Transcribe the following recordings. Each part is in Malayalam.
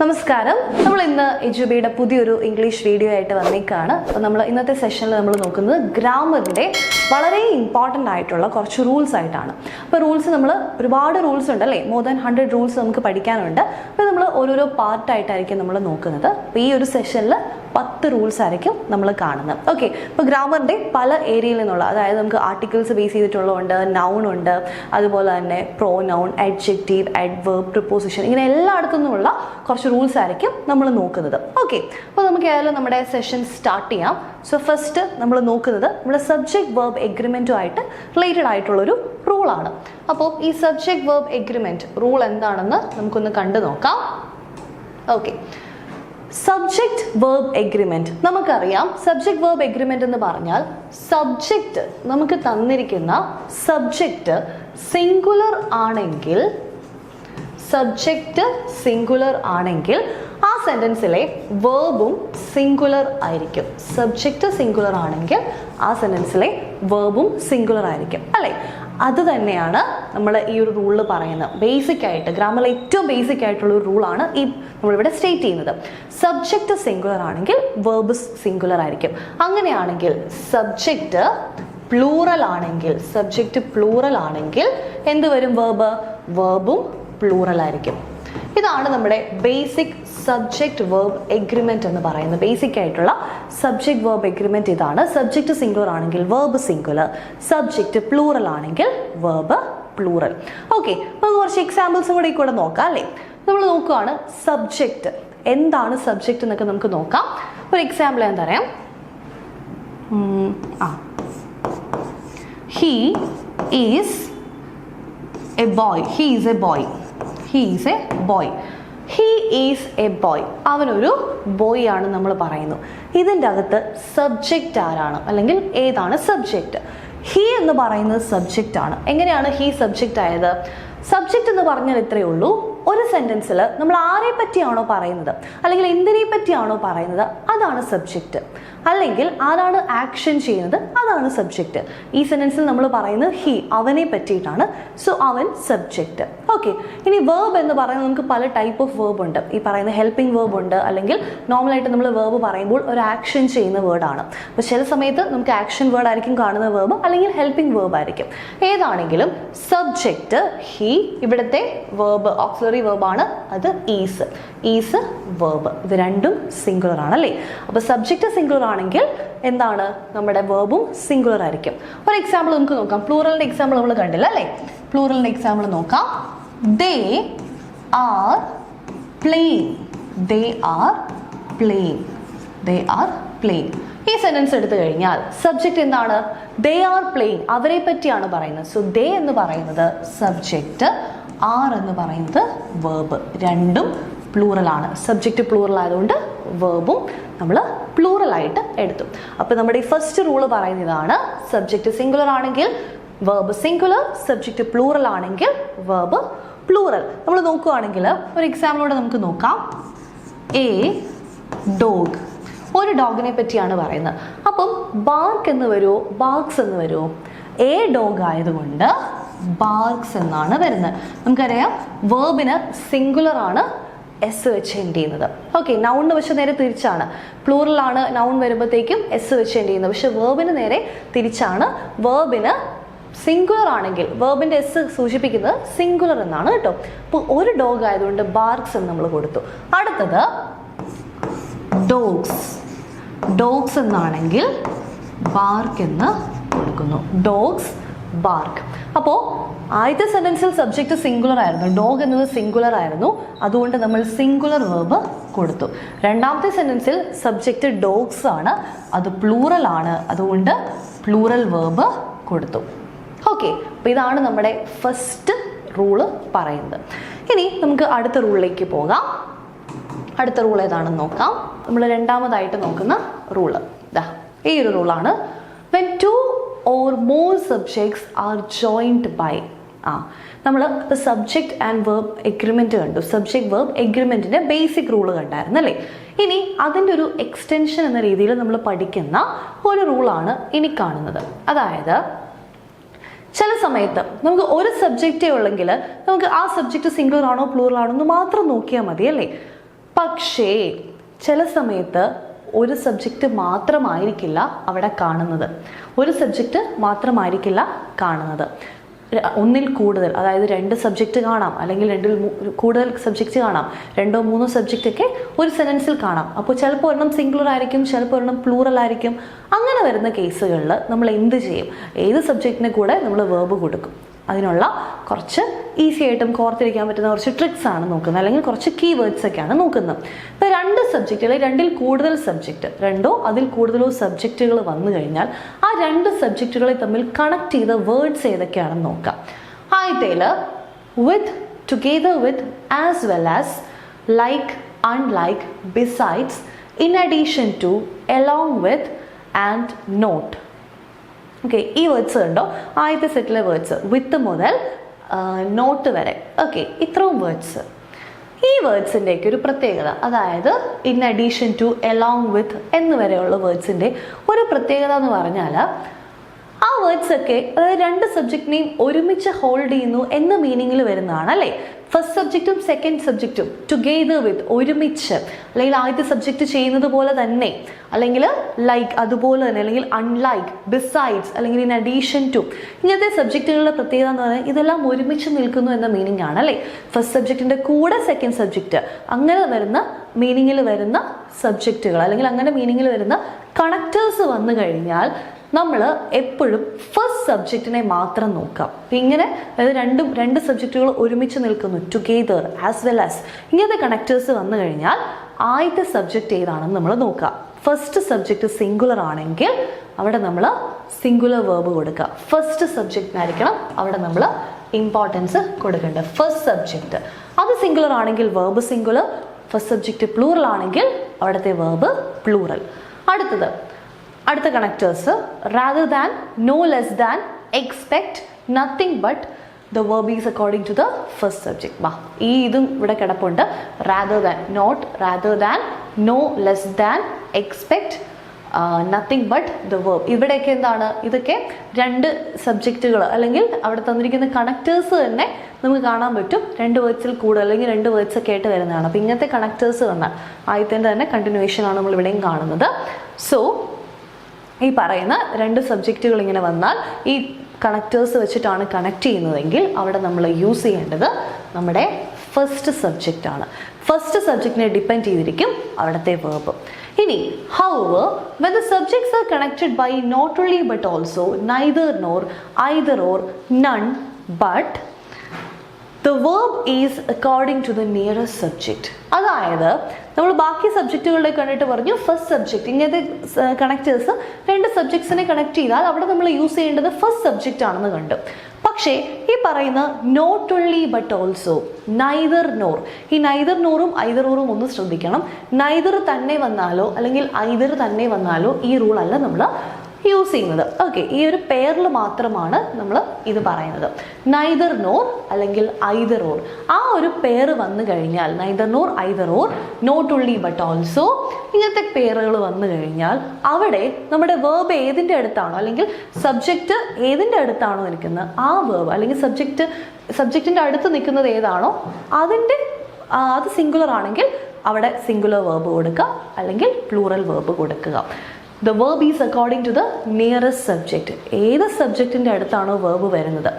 നമസ്കാരം. നമ്മൾ ഇന്ന് എജുബിയുടെ പുതിയൊരു ഇംഗ്ലീഷ് വീഡിയോ ആയിട്ട് വന്നേക്കാണ്. അപ്പോൾ നമ്മൾ ഇന്നത്തെ സെഷനിൽ നമ്മൾ നോക്കുന്നത് ഗ്രാമറിൻ്റെ വളരെ ഇമ്പോർട്ടൻ്റ് ആയിട്ടുള്ള കുറച്ച് റൂൾസ് ആയിട്ടാണ്. അപ്പോൾ റൂൾസ് നമ്മൾ ഒരുപാട് റൂൾസ് ഉണ്ട് അല്ലേ, മോർ ദാൻ 100 റൂൾസ് നമുക്ക് പഠിക്കാനുണ്ട്. അപ്പോൾ നമ്മൾ ഓരോരോ പാർട്ടായിട്ടായിരിക്കും നമ്മൾ നോക്കുന്നത്. അപ്പോൾ ഈ ഒരു സെഷനിൽ 10 റൂൾസ് ആയിരിക്കും നമ്മൾ കാണുന്നത്. ഓക്കെ, അപ്പോൾ ഗ്രാമറിൻ്റെ പല ഏരിയയിൽ നിന്നുള്ള, അതായത് നമുക്ക് ആർട്ടിക്കിൾസ് ബേസ് ചെയ്തിട്ടുള്ളതുണ്ട്, നൗൺ ഉണ്ട്, അതുപോലെ തന്നെ പ്രോനൗൺ, അഡ്ജക്റ്റീവ്, അഡ്വേർബ്, പ്രിപ്പോസിഷൻ, ഇങ്ങനെ എല്ലായിടത്തു നിന്നുള്ള കുറച്ച് റൂൾസ് ആയിരിക്കും നമ്മൾ നോക്കുന്നത്. ഓക്കെ, അപ്പോൾ നമുക്ക് ഏതായാലും നമ്മുടെ സെഷൻ സ്റ്റാർട്ട് ചെയ്യാം. സോ ഫസ്റ്റ് നമ്മൾ നോക്കുന്നത് നമ്മുടെ സബ്ജക്ട് വെർബ് എഗ്രിമെൻറ്റുമായിട്ട് റിലേറ്റഡ് ആയിട്ടുള്ളൊരു റൂളാണ്. അപ്പോൾ ഈ സബ്ജക്ട് വെർബ് എഗ്രിമെൻറ്റ് റൂൾ എന്താണെന്ന് നമുക്കൊന്ന് കണ്ടു നോക്കാം. Okay, subject verb agreement. നമുക്കറിയാം സബ്ജക്റ്റ് വെർബ് എഗ്രിമെന്റ് എന്ന് പറഞ്ഞാൽ സബ്ജക്റ്റ്, നമുക്ക് തന്നിരിക്കുന്ന സബ്ജക്റ്റ് സിംഗുലർ ആണെങ്കിൽ, സബ്ജക്റ്റ് സിംഗുലർ ആണെങ്കിൽ ആ സെന്റൻസിലെ വേർബും സിംഗുലർ ആയിരിക്കും. സബ്ജക്റ്റ് സിംഗുലർ ആണെങ്കിൽ ആ സെന്റൻസിലെ വേർബും സിംഗുലർ ആയിരിക്കും അല്ലേ. അത് തന്നെയാണ് നമ്മൾ ഈ ഒരു റൂളിൽ പറയുന്നത്. ബേസിക് ആയിട്ട് ഗ്രാമറിൽ ഏറ്റവും ബേസിക് ആയിട്ടുള്ള ഒരു റൂളാണ് ഈ നമ്മളിവിടെ സ്റ്റേറ്റ് ചെയ്യുന്നത്. സബ്ജക്റ്റ് സിംഗുലർ ആണെങ്കിൽ വേർബ് സിംഗുലർ ആയിരിക്കും. അങ്ങനെയാണെങ്കിൽ സബ്ജക്റ്റ് പ്ലൂറൽ ആണെങ്കിൽ, സബ്ജക്റ്റ് പ്ലൂറൽ ആണെങ്കിൽ എന്ത് വരും? വേർബും പ്ലൂറൽ ആയിരിക്കും. ഇതാണ് നമ്മുടെ ബേസിക് സബ്ജക്റ്റ് വേർബ് എഗ്രിമെന്റ് എന്ന് പറയുന്നത്. ബേസിക് ആയിട്ടുള്ള സബ്ജക്റ്റ് വേർബ് എഗ്രിമെന്റ് ഇതാണ്. സബ്ജക്റ്റ് സിംഗുലർ ആണെങ്കിൽ വേർബ് സിംഗുലർ, സബ്ജക്റ്റ് പ്ലൂറൽ ആണെങ്കിൽ വേർബ് പ്ലൂറൽ. ഓക്കെ, നമുക്ക് കുറച്ച് എക്സാമ്പിൾസും കൂടെ നോക്കാം അല്ലേ. നമ്മൾ നോക്കുകയാണ് സബ്ജക്റ്റ് എന്താണ്, സബ്ജക്റ്റ് എന്നൊക്കെ നമുക്ക് നോക്കാം. ഒരു എക്സാമ്പിൾ ഞാൻ തരാം. He is A boy. He is A boy. He is A boy. He is A boy. അവനൊരു ബോയ് ആണ് നമ്മൾ പറയുന്നു. ഇതിൻ്റെ അകത്ത് സബ്ജക്റ്റ് ആരാണ്, അല്ലെങ്കിൽ ഏതാണ് സബ്ജക്റ്റ്? ഹി എന്ന് പറയുന്നത് സബ്ജക്റ്റ് ആണ്. എങ്ങനെയാണ് ഹി സബ്ജക്റ്റ് ആയത്? സബ്ജക്റ്റ് എന്ന് പറഞ്ഞാൽ ഇത്രയേ ഉള്ളൂ, ഒരു സെന്റൻസിൽ നമ്മൾ ആരെ പറ്റിയാണോ പറയുന്നത്, അല്ലെങ്കിൽ എന്തിനെ പറ്റിയാണോ പറയുന്നത്, അതാണ് സബ്ജക്റ്റ്. അല്ലെങ്കിൽ ആരാണ് ആക്ഷൻ ചെയ്യുന്നത്, അതാണ് സബ്ജക്റ്റ്. ഈ സെന്റൻസിൽ നമ്മൾ പറയുന്നത് ഹി, അവനെ പറ്റിയിട്ടാണ്. സോ അവൻ സബ്ജക്റ്റ്. ഓക്കെ, ഇനി വേർബ് എന്ന് പറയുന്നത് നമുക്ക് പല ടൈപ്പ് ഓഫ് വേർബ് ഉണ്ട്. ഈ പറയുന്ന ഹെൽപ്പിംഗ് വേർബ് ഉണ്ട്, അല്ലെങ്കിൽ നോർമലായിട്ട് നമ്മൾ വേർബ് പറയുമ്പോൾ ഒരു ആക്ഷൻ ചെയ്യുന്ന വേർഡാണ്. അപ്പോൾ ചില സമയത്ത് നമുക്ക് ആക്ഷൻ വേർഡ് ആയിരിക്കും കാണുന്ന വേർബ്, അല്ലെങ്കിൽ ഹെൽപ്പിംഗ് വേർബ് ആയിരിക്കും. ഏതാണെങ്കിലും സബ്ജക്റ്റ് ഹി, ഇവിടുത്തെ വേർബ് ഓക്സിലറി വേർബാണ്, അത് ഈസ്. Is verb. ഇത് രണ്ടും സിംഗുലർ ആണ് അല്ലേ. അപ്പോൾ സബ്ജക്റ്റ് സിംഗുലർ ആണെങ്കിൽ എന്താണ്, നമ്മുടെ വേർബും സിംഗുലർ ആയിരിക്കും. ഒരു എക്സാമ്പിൾ നമുക്ക് നോക്കാം. പ്ലൂറലിന്റെ എക്സാമ്പിൾ നമ്മൾ കണ്ടില്ല അല്ലേ. പ്ലൂറലിന്റെ എക്സാമ്പിൾ നോക്കാം. They are playing. They are playing. They are playing. ഈ സെന്റൻസ് എടുത്തു കഴിഞ്ഞാൽ സബ്ജക്റ്റ് എന്താണ്? ദേ ആർ പ്ലേയിങ്, അവരെ പറ്റിയാണ് പറയുന്നത്. സോ ദേ എന്ന് പറയുന്നത് സബ്ജക്റ്റ്, ആർ എന്ന് പറയുന്നത് വേർബ്. രണ്ടും പ്ലൂറൽ ആണ്. സബ്ജക്റ്റ് പ്ലൂറൽ ആയതുകൊണ്ട് വേർബും നമ്മൾ പ്ലൂറൽ ആയിട്ട് എടുത്തു. അപ്പോൾ നമ്മുടെ ഈ ഫസ്റ്റ് റൂള് പറയുന്ന ഇതാണ്. സബ്ജക്റ്റ് സിംഗുലർ ആണെങ്കിൽ വേർബ് സിംഗുലർ, സബ്ജക്റ്റ് പ്ലൂറൽ ആണെങ്കിൽ വേർബ് പ്ലൂറൽ. നമ്മൾ നോക്കുകയാണെങ്കിൽ ഒരു എക്സാമ്പിളോടെ നമുക്ക് നോക്കാം. A dog. ഒരു ഡോഗിനെ പറ്റിയാണ് പറയുന്നത്. അപ്പം ബാർക്ക് എന്ന് വരുമോ, ബാർക്സ് എന്ന് വരുമോ? എ ഡോഗ് ആയതുകൊണ്ട് ബാർക്സ് എന്നാണ് വരുന്നത്. നമുക്കറിയാം വേർബിന് സിംഗുലർ ആണ് എസ് വെച്ച് എൻഡ് ചെയ്യുന്നത്. ഓക്കെ, നൗണിന് പക്ഷെ നേരെ തിരിച്ചാണ്. പ്ലൂറലാണ് നൗൺ വരുമ്പോഴത്തേക്കും എസ് വെച്ച് എൻഡ് ചെയ്യുന്നത്. പക്ഷെ വേർബിന് നേരെ തിരിച്ചാണ്. വേർബിന് സിംഗുലർ ആണെങ്കിൽ വേർബിന്റെ എസ് സൂചിപ്പിക്കുന്നത് സിംഗുലർ എന്നാണ് കേട്ടോ. അപ്പോൾ ഒരു ഡോഗ് ആയതുകൊണ്ട് ബാർക്സ് എന്ന് നമ്മൾ കൊടുത്തു. അടുത്തത് ഡോഗ്സ്. ഡോഗ്സ് എന്നാണെങ്കിൽ ബാർക്ക് എന്ന് കൊടുക്കുന്നു. Dogs, bark. അപ്പോൾ ആദ്യത്തെ സെന്റൻസിൽ സബ്ജക്റ്റ് സിംഗുലർ ആയിരുന്നു, ഡോഗ് എന്നത് സിംഗുലർ ആയിരുന്നു, അതുകൊണ്ട് നമ്മൾ സിംഗുലർ വേർബ് കൊടുത്തു. രണ്ടാമത്തെ സെന്റൻസിൽ സബ്ജക്റ്റ് ഡോഗ്സ് ആണ്, അത് പ്ലൂറൽ ആണ്, അതുകൊണ്ട് പ്ലൂറൽ വേർബ് കൊടുത്തു. ഓക്കെ, അപ്പോൾ ഇതാണ് നമ്മുടെ ഫസ്റ്റ് റൂള് പറയുന്നത്. ഇനി നമുക്ക് അടുത്ത റൂളിലേക്ക് പോകാം. അടുത്ത റൂൾ ഏതാണെന്ന് നോക്കാം. നമ്മൾ രണ്ടാമതായിട്ട് നോക്കുന്ന റൂള് ഈ ഒരു റൂളാണ്. When two or more subjects are joined by. നമ്മൾ ഇപ്പോൾ സബ്ജക്റ്റ് ആൻഡ് വേർബ് എഗ്രിമെന്റ് കണ്ടു. സബ്ജക്റ്റ് വേർബ് എഗ്രിമെന്റിന്റെ ബേസിക് റൂള് കണ്ടായിരുന്നു അല്ലേ. ഇനി അതിൻ്റെ ഒരു എക്സ്റ്റൻഷൻ എന്ന രീതിയിൽ നമ്മൾ പഠിക്കുന്ന ഒരു റൂളാണ് ഇനി കാണുന്നത്. അതായത് ചില സമയത്ത് നമുക്ക് ഒരു സബ്ജക്റ്റേ ഉള്ളെങ്കിൽ നമുക്ക് ആ സബ്ജക്റ്റ് സിംഗുലർ ആണോ പ്ലൂറൽ ആണോ എന്ന് മാത്രം നോക്കിയാൽ മതി അല്ലേ. പക്ഷേ ചില സമയത്ത് ഒരു സബ്ജക്റ്റ് മാത്രമായിരിക്കില്ല അവിടെ കാണുന്നത്. ഒരു സബ്ജക്റ്റ് മാത്രമായിരിക്കില്ല കാണുന്നത്. ഒന്നിൽ കൂടുതൽ, അതായത് 2 സബ്ജക്റ്റ് കാണാം, അല്ലെങ്കിൽ 2ൽ കൂടുതൽ സബ്ജക്റ്റ് കാണാം, 2ഓ 3ഓ സബ്ജക്റ്റ് ഒക്കെ ഒരു സെൻറ്റൻസിൽ കാണാം. അപ്പോൾ ചിലപ്പോൾ ഒരെണ്ണം സിംഗുലർ ആയിരിക്കും, ചിലപ്പോൾ ഒരെണ്ണം പ്ലൂറൽ ആയിരിക്കും. അങ്ങനെ വരുന്ന കേസുകളിൽ നമ്മൾ എന്ത് ചെയ്യും? ഏത് സബ്ജക്റ്റിനെ കൂടെ നമ്മൾ വേർബ് കൊടുക്കും. അതിനുള്ള കുറച്ച് ഈസി ആയിട്ടും കോർത്തിരിക്കാൻ പറ്റുന്ന കുറച്ച് ട്രിക്സ് ആണ് നോക്കുന്നത്, അല്ലെങ്കിൽ കുറച്ച് കീവേഡ്സ് ഒക്കെയാണ് നോക്കുന്നത്. ഇപ്പോൾ 2 സബ്ജക്റ്റ് അല്ലെങ്കിൽ 2ൽ കൂടുതൽ സബ്ജക്റ്റ്, 2ഓ അതിൽ കൂടുതലോ സബ്ജക്റ്റുകൾ വന്നു കഴിഞ്ഞാൽ ആ 2 സബ്ജക്റ്റുകളെ തമ്മിൽ കണക്ട് ചെയ്ത വേർഡ്സ് ഏതൊക്കെയാണെന്ന് നോക്കാം. ആദ്യത്തേൽ with, together with, as well as, like, unlike, besides, in addition to, along with and not. Okay, ഈ വേർഡ്സ് കണ്ടോ? ആദ്യത്തെ സെറ്റിലെ വേർഡ്സ് വിത്ത് മുതൽ നോട്ട് വരെ. ഓക്കെ, ഇത്രയും വേർഡ്സ്. ഈ വേർഡ്സിൻ്റെയൊക്കെ ഒരു പ്രത്യേകത, അതായത് in addition to, along with എന്നുവരെയുള്ള വേർഡ്സിൻ്റെ ഒരു പ്രത്യേകത എന്ന് പറഞ്ഞാൽ ആ വേർഡ്സ് ഒക്കെ അതായത് 2 സബ്ജക്റ്റിനെയും ഒരുമിച്ച് ഹോൾഡ് ചെയ്യുന്നു എന്ന മീനിങ്ങിൽ വരുന്നതാണ് അല്ലേ. ഫസ്റ്റ് സബ്ജക്റ്റും സെക്കൻഡ് സബ്ജക്റ്റും ടുഗെദർ വിത്ത്, ഒരുമിച്ച്, അല്ലെങ്കിൽ ആദ്യത്തെ സബ്ജക്റ്റ് ചെയ്യുന്നത് പോലെ തന്നെ, അല്ലെങ്കിൽ ലൈക്ക് അതുപോലെ തന്നെ, അല്ലെങ്കിൽ അൺലൈക്ക്, ബിസൈഡ്സ്, അല്ലെങ്കിൽ ഇൻ അഡീഷൻ ടു, ഇങ്ങനത്തെ സബ്ജക്റ്റുകളുടെ പ്രത്യേകത എന്ന് പറഞ്ഞാൽ ഇതെല്ലാം ഒരുമിച്ച് നിൽക്കുന്നു എന്ന മീനിങ് ആണ് അല്ലേ. ഫസ്റ്റ് സബ്ജക്റ്റിൻ്റെ കൂടെ സെക്കൻഡ് സബ്ജക്റ്റ്, അങ്ങനെ വരുന്ന മീനിങ്ങിൽ വരുന്ന സബ്ജക്റ്റുകൾ, അല്ലെങ്കിൽ അങ്ങനെ മീനിങ്ങിൽ വരുന്ന കണക്റ്റേഴ്സ് വന്നു കഴിഞ്ഞാൽ നമ്മൾ എപ്പോഴും ഫസ്റ്റ് സബ്ജക്റ്റിനെ മാത്രം നോക്കാം. ഇങ്ങനെ അതായത് 2 സബ്ജക്റ്റുകൾ ഒരുമിച്ച് നിൽക്കുന്നു, ടുഗെദർ, ആസ് വെൽ ആസ്, ഇങ്ങനത്തെ കണക്റ്റേഴ്സ് വന്നു കഴിഞ്ഞാൽ ആദ്യത്തെ സബ്ജക്റ്റ് ഏതാണെന്ന് നമ്മൾ നോക്കാം. ഫസ്റ്റ് സബ്ജക്റ്റ് സിംഗുലർ ആണെങ്കിൽ അവിടെ നമ്മൾ സിംഗുലർ വേർബ് കൊടുക്കുക. ഫസ്റ്റ് സബ്ജക്റ്റിനായിരിക്കണം അവിടെ നമ്മൾ ഇമ്പോർട്ടൻസ് കൊടുക്കേണ്ടത്. ഫസ്റ്റ് സബ്ജക്റ്റ് അത് സിംഗുലർ ആണെങ്കിൽ verb singular, first subject plural ആണെങ്കിൽ അവിടുത്തെ വേർബ് പ്ലൂറൽ. അടുത്ത connectors rather than, no less than, expect, nothing but, the verb is according to the first subject. ഇതും ഇവിടെ കിടപ്പുണ്ട്. rather than, not, rather than, no less than, expect, nothing but the verb. ഇവിടെയൊക്കെ എന്താണ്? ഇതൊക്കെ 2 സബ്ജക്റ്റുകൾ അല്ലെങ്കിൽ അവിടെ തന്നിരിക്കുന്ന കണക്റ്റേഴ്സ് തന്നെ നമുക്ക് കാണാൻ പറ്റും 2 വേർഡ്സിൽ കൂടുതൽ അല്ലെങ്കിൽ 2 വേർഡ്സ് ഒക്കെ ആയിട്ട് വരുന്നതാണ്. അപ്പോൾ ഇങ്ങനത്തെ കണക്റ്റേഴ്സ് വന്നാൽ ആദ്യത്തെ തന്നെ കണ്ടിന്യൂവേഷൻ ആണ് നമ്മൾ ഇവിടെയും കാണുന്നത്. സോ ഈ പറയുന്ന 2 സബ്ജക്റ്റുകൾ ഇങ്ങനെ വന്നാൽ ഈ കണക്റ്റേഴ്സ് വെച്ചിട്ടാണ് കണക്ട് ചെയ്യുന്നതെങ്കിൽ അവിടെ നമ്മൾ യൂസ് ചെയ്യേണ്ടത് നമ്മുടെ ഫസ്റ്റ് സബ്ജക്റ്റ് ആണ്. ഫസ്റ്റ് സബ്ജക്റ്റിനെ ഡിപ്പെൻഡ് ചെയ്തിരിക്കും അവിടുത്തെ വേർബ്. ഇനി however, when the subjects are connected by not only but also neither nor, either or, none but, the verb is according to the nearest subject. അതായത് നമ്മൾ ബാക്കി സബ്ജക്റ്റുകളിലേക്ക് കണ്ടിട്ട് പറഞ്ഞു ഫസ്റ്റ് സബ്ജക്റ്റ്, ഇങ്ങനത്തെ കണക്റ്റേഴ്സ് 2 സബ്ജക്ട്സിനെ കണക്ട് ചെയ്താൽ അവിടെ നമ്മൾ യൂസ് ചെയ്യേണ്ടത് ഫസ്റ്റ് സബ്ജക്റ്റ് ആണെന്ന് കണ്ടു. പക്ഷേ ഈ പറയുന്ന not only but also, neither nor, ഈ നൈദർ നോറും ഐദർ ഓറും ഒന്ന് ശ്രദ്ധിക്കണം. നൈദർ തന്നെ വന്നാലോ അല്ലെങ്കിൽ ഐദർ തന്നെ വന്നാലോ ഈ റൂൾ അല്ല നമ്മൾ യൂസ് ചെയ്യുന്നത്. ഓക്കെ, ഈ ഒരു പെയറിൽ മാത്രമാണ് നമ്മൾ ഇത് പറയുന്നത്. നൈദർ നോർ അല്ലെങ്കിൽ ഐദർ ഓർ, ആ ഒരു പെയർ വന്നു കഴിഞ്ഞാൽ neither nor either or, not only but also, ഇങ്ങനത്തെ പെയറുകൾ വന്നു കഴിഞ്ഞാൽ അവിടെ നമ്മുടെ വേർബ് ഏതിൻ്റെ അടുത്താണോ അല്ലെങ്കിൽ സബ്ജക്റ്റ് ഏതിൻ്റെ അടുത്താണോ നിൽക്കുന്നത് ആ വേർബ്, അല്ലെങ്കിൽ സബ്ജക്റ്റിൻ്റെ അടുത്ത് നിൽക്കുന്നത് ഏതാണോ അത് സിംഗുലർ ആണെങ്കിൽ അവിടെ സിംഗുലർ വേർബ് കൊടുക്കുക അല്ലെങ്കിൽ പ്ലൂറൽ വേർബ് കൊടുക്കുക. The verb is according to the nearest subject. ഏത് സബ്ജക്റ്റിൻ്റെ അടുത്താണോ വേർബ് വരുന്നത്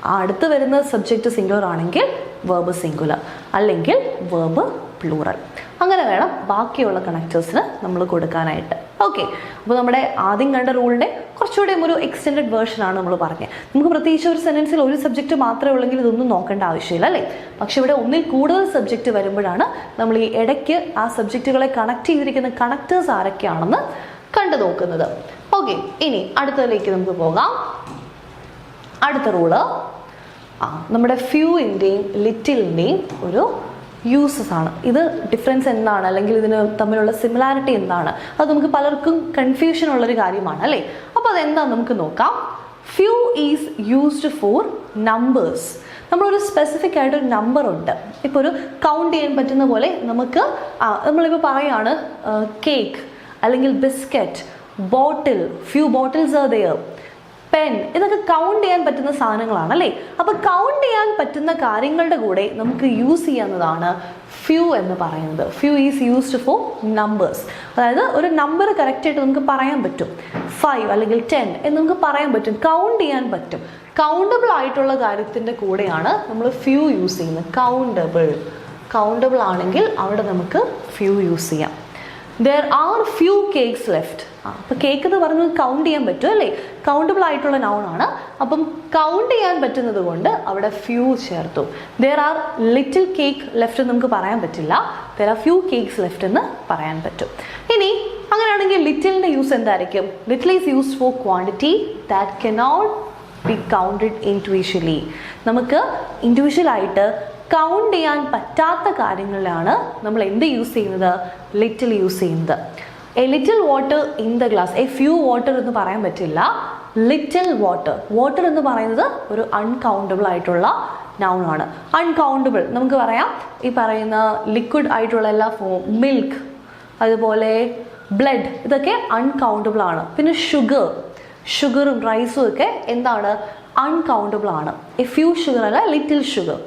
ആ അടുത്ത് വരുന്ന സബ്ജക്റ്റ് സിംഗുലർ ആണെങ്കിൽ വേർബ് സിംഗുലർ, അല്ലെങ്കിൽ വേർബ് പ്ലൂറൽ. അങ്ങനെ വേണം ബാക്കിയുള്ള കണക്റ്റേഴ്സിന് നമ്മൾ കൊടുക്കാനായിട്ട്. ഓക്കെ, അപ്പോൾ നമ്മുടെ ആദ്യം കണ്ട റൂളിൻ്റെ കുറച്ചുകൂടെ ഒരു എക്സ്റ്റെൻഡഡ് വേർഷനാണ് നമ്മൾ പറഞ്ഞത്. നമുക്ക് പ്രത്യേകിച്ച് ഒരു സെൻറ്റൻസിൽ ഒരു സബ്ജക്റ്റ് മാത്രമേ ഉള്ളെങ്കിൽ ഇതൊന്നും നോക്കേണ്ട ആവശ്യമില്ല അല്ലേ. പക്ഷെ ഇവിടെ ഒന്നിൽ കൂടുതൽ സബ്ജക്റ്റ് വരുമ്പോഴാണ് നമ്മൾ ഈ ഇടയ്ക്ക് ആ സബ്ജക്റ്റുകളെ കണക്ട് ചെയ്തിരിക്കുന്ന കണക്റ്റേഴ്സ് ആരൊക്കെയാണെന്ന് കണ്ടു നോക്കുന്നത്. ഓക്കെ, ഇനി അടുത്തതിലേക്ക് നമുക്ക് പോകാം. അടുത്ത റൂള് നമ്മുടെ ഫ്യൂവിൻ്റെയും ലിറ്റിലിൻ്റെയും ഒരു യൂസസ് ആണ്. ഇത് ഡിഫറൻസ് എന്താണ് അല്ലെങ്കിൽ ഇതിന് തമ്മിലുള്ള സിമിലാരിറ്റി എന്താണ്, അത് നമുക്ക് പലർക്കും കൺഫ്യൂഷൻ ഉള്ളൊരു കാര്യമാണ് അല്ലേ. അപ്പോൾ അതെന്താണെന്ന് നമുക്ക് നോക്കാം. Few is used for numbers. നമ്മളൊരു സ്പെസിഫിക് ആയിട്ടൊരു നമ്പർ ഉണ്ട്. ഇപ്പോൾ ഒരു കൗണ്ട് ചെയ്യാൻ പറ്റുന്ന പോലെ നമുക്ക് നമ്മളിപ്പോൾ പറയുകയാണ് കേക്ക് അല്ലെങ്കിൽ biscuit, bottle, few bottles are there. Pen, ഇതൊക്കെ കൗണ്ട് ചെയ്യാൻ പറ്റുന്ന സാധനങ്ങളാണ് അല്ലേ. അപ്പൊ കൗണ്ട് ചെയ്യാൻ പറ്റുന്ന കാര്യങ്ങളുടെ കൂടെ നമുക്ക് യൂസ് ചെയ്യാവുന്നതാണ് ഫ്യൂ എന്ന് പറയുന്നത്. Few is used for numbers. അതായത് ഒരു നമ്പർ കറക്റ്റായിട്ട് നമുക്ക് പറയാൻ പറ്റും, 5 അല്ലെങ്കിൽ 10 എന്ന് നമുക്ക് പറയാൻ പറ്റും, കൗണ്ട് ചെയ്യാൻ പറ്റും. കൗണ്ടബിൾ ആയിട്ടുള്ള കാര്യത്തിൻ്റെ കൂടെയാണ് നമ്മൾ ഫ്യൂ യൂസ് ചെയ്യുന്നത്. കൗണ്ടബിൾ ആണെങ്കിൽ അവിടെ നമുക്ക് ഫ്യൂ യൂസ് ചെയ്യാം. There are few cakes left. അപ്പോൾ കേക്ക് എന്ന് പറഞ്ഞത് കൗണ്ട് ചെയ്യാൻ പറ്റും അല്ലേ, കൗണ്ടബിൾ ആയിട്ടുള്ള നൗൺ ആണ്. അപ്പം കൗണ്ട് ചെയ്യാൻ പറ്റുന്നത് കൊണ്ട് അവിടെ ഫ്യൂ ചേർത്തു. There are little cake left എന്ന് നമുക്ക് പറയാൻ പറ്റില്ല, there are few cakes left എന്ന് പറയാൻ പറ്റും. ഇനി അങ്ങനെയാണെങ്കിൽ ലിറ്റിലിൻ്റെ യൂസ് എന്തായിരിക്കും? Little is used for quantity that cannot be counted individually. നമുക്ക് ഇൻഡിവിജ്വലായിട്ട് കൗണ്ട് ചെയ്യാൻ പറ്റാത്ത കാര്യങ്ങളിലാണ് നമ്മൾ എന്ത് യൂസ് ചെയ്യുന്നത്? ലിറ്റിൽ യൂസ് ചെയ്യുന്നത്. A little water in the glass, A few water എന്ന് പറയാൻ പറ്റില്ല. ലിറ്റിൽ വാട്ടർ എന്ന് പറയുന്നത് ഒരു അൺകൗണ്ടബിൾ ആയിട്ടുള്ള നൗൺ ആണ്. അൺകൗണ്ടബിൾ നമുക്ക് പറയാം, ഈ പറയുന്ന ലിക്വിഡ് ആയിട്ടുള്ള എല്ലാ മിൽക്ക്, അതുപോലെ ബ്ലഡ്, ഇതൊക്കെ അൺകൗണ്ടബിൾ ആണ്. പിന്നെ ഷുഗറും റൈസും ഒക്കെ എന്താണ്? അൺകൗണ്ടബിൾ ആണ്. എ ഫ്യൂ ഷുഗർ അല്ല, ലിറ്റിൽ ഷുഗർ.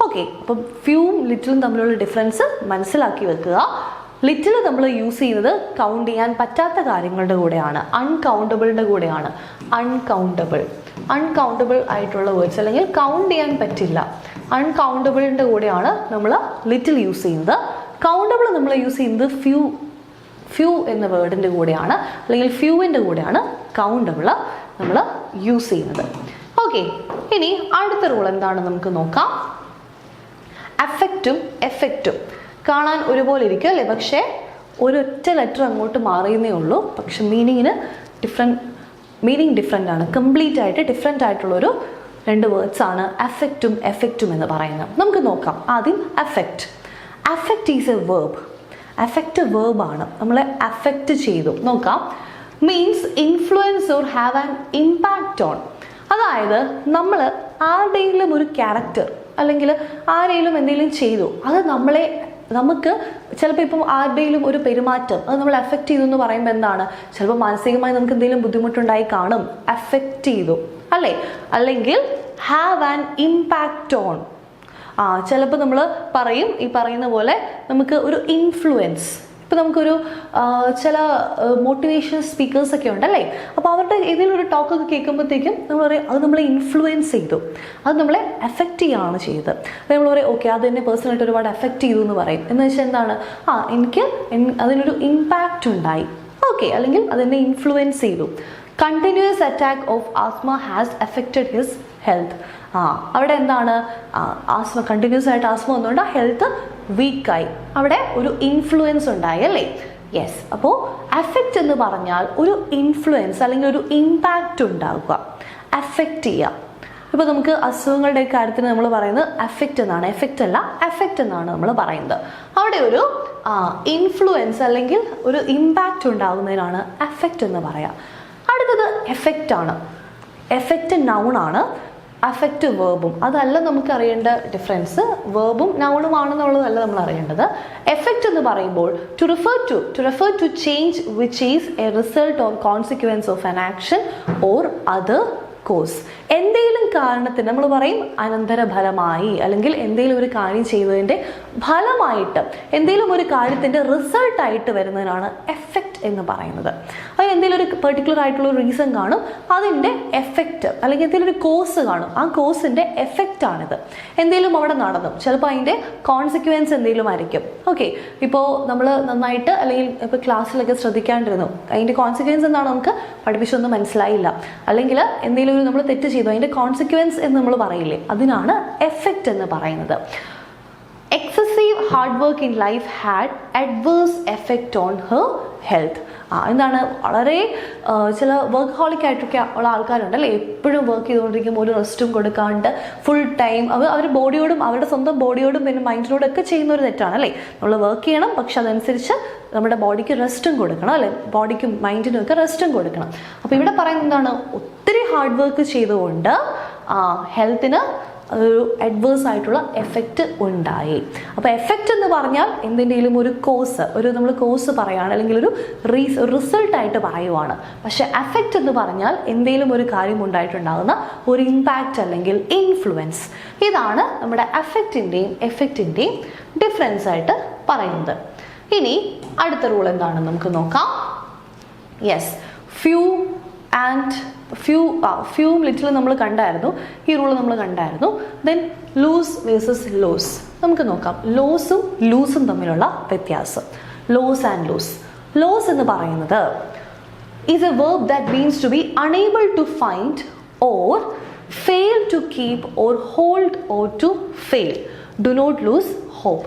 ഓക്കെ, അപ്പം ഫ്യൂവും ലിറ്റിലും തമ്മിലുള്ള ഡിഫറൻസ് മനസ്സിലാക്കി വെക്കുക. ലിറ്റിൽ നമ്മൾ യൂസ് ചെയ്യുന്നത് കൗണ്ട് ചെയ്യാൻ പറ്റാത്ത കാര്യങ്ങളുടെ കൂടെയാണ്, അൺകൗണ്ടബിളിൻ്റെ കൂടെയാണ്. അൺകൗണ്ടബിൾ ആയിട്ടുള്ള വേർഡ്സ് അല്ലെങ്കിൽ കൗണ്ട് ചെയ്യാൻ പറ്റില്ല, അൺകൗണ്ടബിളിൻ്റെ കൂടെയാണ് നമ്മൾ ലിറ്റിൽ യൂസ് ചെയ്യുന്നത്. കൗണ്ടബിൾ നമ്മൾ യൂസ് ചെയ്യുന്നത് ഫ്യൂ എന്ന വേർഡിൻ്റെ കൂടെയാണ്, അല്ലെങ്കിൽ ഫ്യൂവിൻ്റെ കൂടെയാണ് കൗണ്ടബിൾ നമ്മൾ യൂസ് ചെയ്യുന്നത്. ഓക്കെ, ഇനി അടുത്ത റൂൾ എന്താണെന്ന് നമുക്ക് നോക്കാം. അഫക്റ്റും എഫക്റ്റും കാണാൻ ഒരുപോലെ ഇരിക്കും അല്ലേ, പക്ഷേ ഒരൊറ്റ ലെറ്റർ അങ്ങോട്ട് മാറിയെന്നേ ഉള്ളൂ, പക്ഷെ മീനിങ് ഡിഫറെൻ്റ് ആണ്. കംപ്ലീറ്റ് ആയിട്ട് ഡിഫറെൻ്റ് ആയിട്ടുള്ളൊരു 2 വേർഡ്സ് ആണ് അഫക്റ്റും എഫക്റ്റും എന്ന് പറയുന്നത്. നമുക്ക് നോക്കാം. ആദ്യം affect is a verb. Affect വേർബാണ്, നമ്മളെ അഫക്റ്റ് ചെയ്തു. നോക്കാം. Means influence or have an impact on. അതായത് നമ്മൾ ആരുടെയെങ്കിലും ഒരു ക്യാരക്ടർ അല്ലെങ്കിൽ ആരെങ്കിലും എന്തെങ്കിലും ചെയ്തു, അത് നമുക്ക് ചിലപ്പോൾ ഇപ്പം ആരുടെയും ഒരു പെരുമാറ്റം അത് നമ്മൾ അഫക്റ്റ് ചെയ്തു എന്ന് പറയുമ്പോൾ എന്താണ്? ചിലപ്പോൾ മാനസികമായി നമുക്ക് എന്തെങ്കിലും ബുദ്ധിമുട്ടുണ്ടായി കാണും, അഫക്റ്റ് ചെയ്തു അല്ലേ. അല്ലെങ്കിൽ ഹാവ് ആൻ ഇമ്പാക്റ്റ് ഓൺ. ചിലപ്പോൾ നമ്മൾ പറയും, ഈ പറയുന്ന പോലെ നമുക്ക് ഒരു ഇൻഫ്ലുവൻസ്. ഇപ്പം നമുക്കൊരു ചില മോട്ടിവേഷൻ സ്പീക്കേഴ്സ് ഒക്കെ ഉണ്ടല്ലേ, അപ്പോൾ അവരുടെ ഏതെങ്കിലും ഒരു ടോക്കൊക്കെ കേൾക്കുമ്പോഴത്തേക്കും നമ്മൾ പറയും അത് നമ്മളെ ഇൻഫ്ലുവൻസ് ചെയ്തു, അത് നമ്മളെ എഫക്റ്റ് ചെയ്യുകയാണ് ചെയ്തത്. അപ്പോൾ നമ്മൾ പറയും ഓക്കെ അത് എന്നെ പേഴ്സണലായിട്ട് ഒരുപാട് എഫക്റ്റ് ചെയ്തു എന്ന് പറയും. എന്ന് വെച്ചാൽ എന്താണ്? എനിക്ക് അതിനൊരു ഇമ്പാക്റ്റ് ഉണ്ടായി, ഓക്കെ, അല്ലെങ്കിൽ അതെന്നെ ഇൻഫ്ലുവൻസ് ചെയ്തു. Continuous attack of asthma has affected his health. അവിടെ എന്താണ്? കണ്ടിന്യൂസ് ആയിട്ട് ആസ്മ വന്നുകൊണ്ട് ഹെൽത്ത് വീക്കായി, അവിടെ ഒരു ഇൻഫ്ലുവൻസ് ഉണ്ടായി അല്ലേ. യെസ്, അപ്പോൾ അഫക്റ്റ് എന്ന് പറഞ്ഞാൽ ഒരു ഇൻഫ്ലുവൻസ് അല്ലെങ്കിൽ ഒരു ഇമ്പാക്റ്റ് ഉണ്ടാകുക, അഫക്റ്റ് ചെയ്യുക. ഇപ്പോൾ നമുക്ക് അസുഖങ്ങളുടെ കാര്യത്തിന് നമ്മൾ പറയുന്നത് അഫക്റ്റ് എന്നാണ്, എഫക്റ്റ് അല്ല, അഫക്റ്റ് എന്നാണ് നമ്മൾ പറയുന്നത്. അവിടെ ഒരു ഇൻഫ്ലുവൻസ് അല്ലെങ്കിൽ ഒരു ഇമ്പാക്റ്റ് ഉണ്ടാകുന്നതിനാണ് അഫക്റ്റ് എന്ന് പറയാം. അടുത്തത് എഫക്റ്റ് ആണ്. എഫക്റ്റ് നൗൺ ആണ്, അഫക്റ്റ് വേർബും. അതല്ല നമുക്ക് അറിയേണ്ട ഡിഫറൻസ്, വേർബും നൗണും ആണെന്നുള്ളതല്ല നമ്മൾ അറിയേണ്ടത്. എഫക്റ്റ് എന്ന് പറയുമ്പോൾ to refer to change which is a result or consequence of an action or other cause. എന്തെങ്കിലും കാരണത്തിന് നമ്മൾ പറയും അനന്തരഫലമായി, അല്ലെങ്കിൽ എന്തെങ്കിലും ഒരു കാര്യം ചെയ്തതിൻ്റെ ഫലമായിട്ട് എന്തെങ്കിലും ഒരു കാര്യത്തിൻ്റെ റിസൾട്ടായിട്ട് വരുന്നതിനാണ് എഫക്റ്റ് എന്ന് പറയുന്നത്. അത് എന്തെങ്കിലും ഒരു പെർട്ടിക്കുലർ ആയിട്ടുള്ള റീസൺ കാണും, അതിൻ്റെ എഫക്റ്റ്, അല്ലെങ്കിൽ എന്തെങ്കിലും ഒരു കോസ് കാണും, ആ കോസിൻ്റെ എഫക്റ്റ് ആണിത്. എന്തെങ്കിലും അവിടെ നടന്നു, ചിലപ്പോൾ അതിൻ്റെ കോൺസിക്വൻസ് എന്തെങ്കിലും ആയിരിക്കും. ഓക്കെ, ഇപ്പോൾ നമ്മൾ നന്നായിട്ട് അല്ലെങ്കിൽ ഇപ്പോൾ ക്ലാസ്സിലൊക്കെ ശ്രദ്ധിക്കാണ്ടിരുന്നു, അതിൻ്റെ കോൺസിക്വൻസ് എന്താണ് നമുക്ക് പഠിപ്പിച്ചൊന്നും മനസ്സിലായില്ല, അല്ലെങ്കിൽ എന്തെങ്കിലും നമ്മൾ തെറ്റ് ചെയ്തു, അതിൻ്റെ കോൺസിക്വൻസ് എന്ന് നമ്മൾ പറയില്ലേ, അതിനാണ് എഫക്റ്റ് എന്ന് പറയുന്നത്. Excessive hard work in life had adverse effect on her health. എന്താണ്? വളരെ ചില വർക്ക് ഹോളിക് ആയിട്ടൊക്കെ ഉള്ള ആൾക്കാരുണ്ടല്ലേ, എപ്പോഴും വർക്ക് ചെയ്തുകൊണ്ടിരിക്കും, ഒരു റെസ്റ്റും കൊടുക്കാണ്ട് ഫുൾ ടൈം അവർ ബോഡിയോടും അവരുടെ സ്വന്തം ബോഡിയോടും പിന്നെ മൈൻഡിനോടും ഒക്കെ ചെയ്യുന്ന ഒരു തെറ്റാണല്ലേ. നമ്മൾ വർക്ക് ചെയ്യണം, പക്ഷെ അതനുസരിച്ച് നമ്മുടെ ബോഡിക്ക് റെസ്റ്റും കൊടുക്കണം അല്ലേ, ബോഡിക്കും മൈൻഡിനും ഒക്കെ റെസ്റ്റും കൊടുക്കണം. അപ്പോൾ ഇവിടെ പറയുന്നത് എന്താണ്? ഒത്തിരി ഹാർഡ് വർക്ക് ചെയ്തുകൊണ്ട് ഹെൽത്തിന് ഒരു അഡ്വേഴ്സ് ആയിട്ടുള്ള എഫക്റ്റ് ഉണ്ടായി. അപ്പോൾ എഫക്റ്റ് എന്ന് പറഞ്ഞാൽ എന്തിൻ്റെയും ഒരു കോസ്, നമ്മൾ കോസ് പറയുകയാണ് അല്ലെങ്കിൽ ഒരു റിസൾട്ടായിട്ട് പറയുവാണ്. പക്ഷെ എഫക്റ്റ് എന്ന് പറഞ്ഞാൽ എന്തെങ്കിലും ഒരു കാര്യം ഉണ്ടായിട്ടുണ്ടാകുന്ന ഒരു ഇമ്പാക്റ്റ് അല്ലെങ്കിൽ ഇൻഫ്ലുവൻസ്. ഇതാണ് നമ്മുടെ എഫക്റ്റിൻ്റെയും എഫക്റ്റിൻ്റെയും ഡിഫറൻസ് ആയിട്ട് പറയുന്നത്. ഇനി അടുത്ത റൂൾ എന്താണെന്ന് നമുക്ക് നോക്കാം. യെസ്, ഫ്യൂം ലിറ്റിൽ നമ്മൾ കണ്ടായിരുന്നു, ഈ റൂൾ നമ്മൾ കണ്ടായിരുന്നു. ദെൻ ലൂസ് വേഴ്സസ് ലോസ് നമുക്ക് നോക്കാം. ലോസും ലൂസും തമ്മിലുള്ള വ്യത്യാസം. Loss and loose. ലോസ് എന്ന് പറയുന്നത് is a verb that means to be unable to find or fail to keep or hold or to fail. Do not lose hope.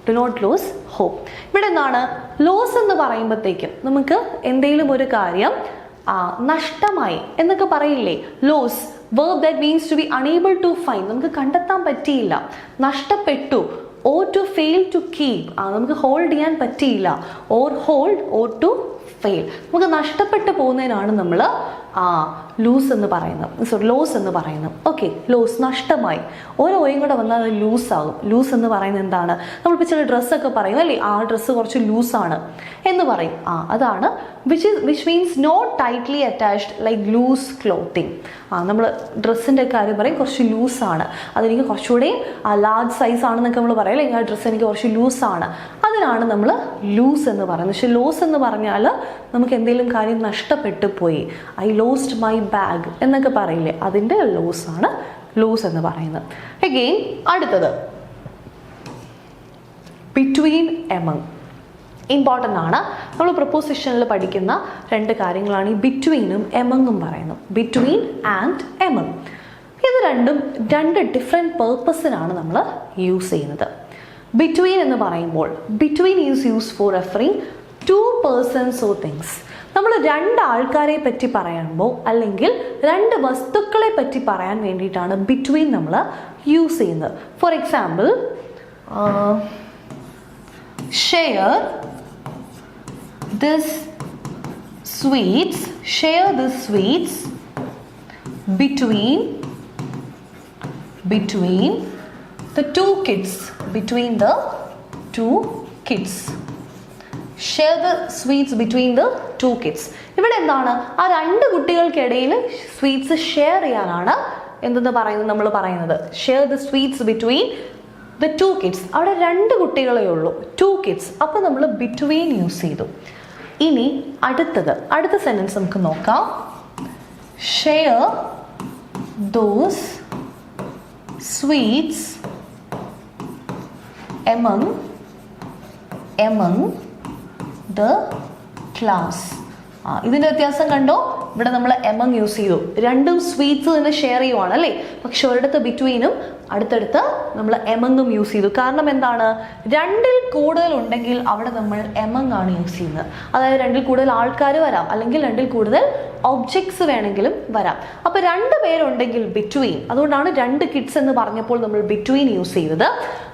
Do not lose hope. ഇവിടെ എന്താണ് ലോസ് എന്ന് പറയുമ്പോഴത്തേക്കും നമുക്ക് എന്തെങ്കിലും ഒരു കാര്യം നഷ്ടമായി എന്നൊക്കെ പറയില്ലേ. Loss, verb that means to be unable to find, നമുക്ക് കണ്ടെത്താൻ പറ്റിയില്ല, നഷ്ടപ്പെട്ടു. or to fail to keep, നമുക്ക് ഹോൾഡ് ചെയ്യാൻ പറ്റിയില്ല. or hold or to fail, നമുക്ക് നഷ്ടപ്പെട്ടു പോകുന്നതിനാണ് നമ്മൾ ലൂസ് എന്ന് പറയുന്നത്, ലോസ് എന്ന് പറയുന്നത്. ഓക്കെ, ലോസ് നഷ്ടമായി, ഓരോ ഓയും കൂടെ വന്നാൽ അത് ലൂസാകും. ലൂസ് എന്ന് പറയുന്നത് എന്താണ്, നമ്മളിപ്പോൾ ചില ഡ്രസ്സൊക്കെ പറയും അല്ലേ, ആ ഡ്രസ്സ് കുറച്ച് ലൂസാണ് എന്ന് പറയും. അതാണ് which means not tightly attached like loose clothing. നമ്മൾ ഡ്രസ്സിൻ്റെ കാര്യം പറയും കുറച്ച് ലൂസാണ്, അതെനിക്ക് കുറച്ചുകൂടെ ലാർജ് സൈസ് ആണെന്നൊക്കെ നമ്മൾ പറയും അല്ലെങ്കിൽ ആ ഡ്രസ്സ് എനിക്ക് കുറച്ച് ലൂസാണ്, അതിനാണ് നമ്മൾ ലൂസ് എന്ന് പറയുന്നത്. പക്ഷെ ലോസ് എന്ന് പറഞ്ഞാൽ നമുക്ക് എന്തെങ്കിലും കാര്യം നഷ്ടപ്പെട്ടു പോയി, ഐ ലോസ്റ്റ് മൈ ബാഗ് എന്നൊക്കെ പറയില്ലേ, അതിൻ്റെ ലോസ് ആണ് ലോസ് എന്ന് പറയുന്നത്. അഗെയിൻ അടുത്തത് ബിറ്റ്വീൻ എമംഗ്. ഇമ്പോർട്ടൻ്റ് ആണ്, നമ്മൾ പ്രൊപ്പോസിഷനിൽ പഠിക്കുന്ന രണ്ട് കാര്യങ്ങളാണ് ഈ ബിറ്റ്വീനും എമങ്ങും പറയുന്നത്. ബിറ്റ്വീൻ ആൻഡ് എമങ്, ഇത് രണ്ട് ഡിഫറെൻറ്റ് പേർപ്പസിനാണ് നമ്മൾ യൂസ് ചെയ്യുന്നത്. ബിറ്റ്വീൻ എന്ന് പറയുമ്പോൾ between is use for referring to persons or things. നമ്മൾ രണ്ട് ആൾക്കാരെ പറ്റി പറയുമ്പോൾ അല്ലെങ്കിൽ രണ്ട് വസ്തുക്കളെ പറ്റി പറയാൻ വേണ്ടിയിട്ടാണ് ബിറ്റ്വീൻ നമ്മൾ യൂസ് ചെയ്യുന്നത്. For example, share this sweets between the two kids, between the two kids. Share the sweets between the two kids. ഇവിടെ എന്താണ്, ആ രണ്ട് കുട്ടികൾക്കിടയിൽ സ്വീറ്റ്സ് ഷെയർ ചെയ്യാനാണ് എന്തെന്ന് പറയുന്നത്, നമ്മൾ പറയുന്നത് share the sweets between the two kids. അവിടെ രണ്ട് കുട്ടികളേ ഉള്ളൂ, ടു കിഡ്സ്, അപ്പോൾ നമ്മൾ ബിറ്റ്വീൻ യൂസ് ചെയ്തു. ഇനി അടുത്ത സെന്റൻസ് നമുക്ക് നോക്കാം. Share those sweets among the class. ഇതിൻ്റെ വ്യത്യാസം കണ്ടോ, ഇവിടെ നമ്മൾ എമംഗ് യൂസ് ചെയ്തു, രണ്ടും സ്വീറ്റ്സ് തന്നെ ഷെയർ ചെയ്യുവാണ് അല്ലേ. പക്ഷെ ഒരിടത്ത് ബിറ്റ്വീനും അടുത്തടുത്ത് നമ്മൾ എമങ്ങും യൂസ് ചെയ്തു. കാരണം എന്താണ്, രണ്ടിൽ കൂടുതൽ ഉണ്ടെങ്കിൽ അവിടെ നമ്മൾ എമങ് ആണ് യൂസ് ചെയ്യുന്നത്. അതായത് രണ്ടിൽ കൂടുതൽ ആൾക്കാർ വരാം, അല്ലെങ്കിൽ രണ്ടിൽ കൂടുതൽ ഒബ്ജക്ട്സ് വേണമെങ്കിലും വരാം. അപ്പോൾ രണ്ട് പേരുണ്ടെങ്കിൽ ബിറ്റ്വീൻ, അതുകൊണ്ടാണ് രണ്ട് കിഡ്സ് എന്ന് പറഞ്ഞപ്പോൾ നമ്മൾ ബിറ്റ്വീൻ യൂസ് ചെയ്തത്.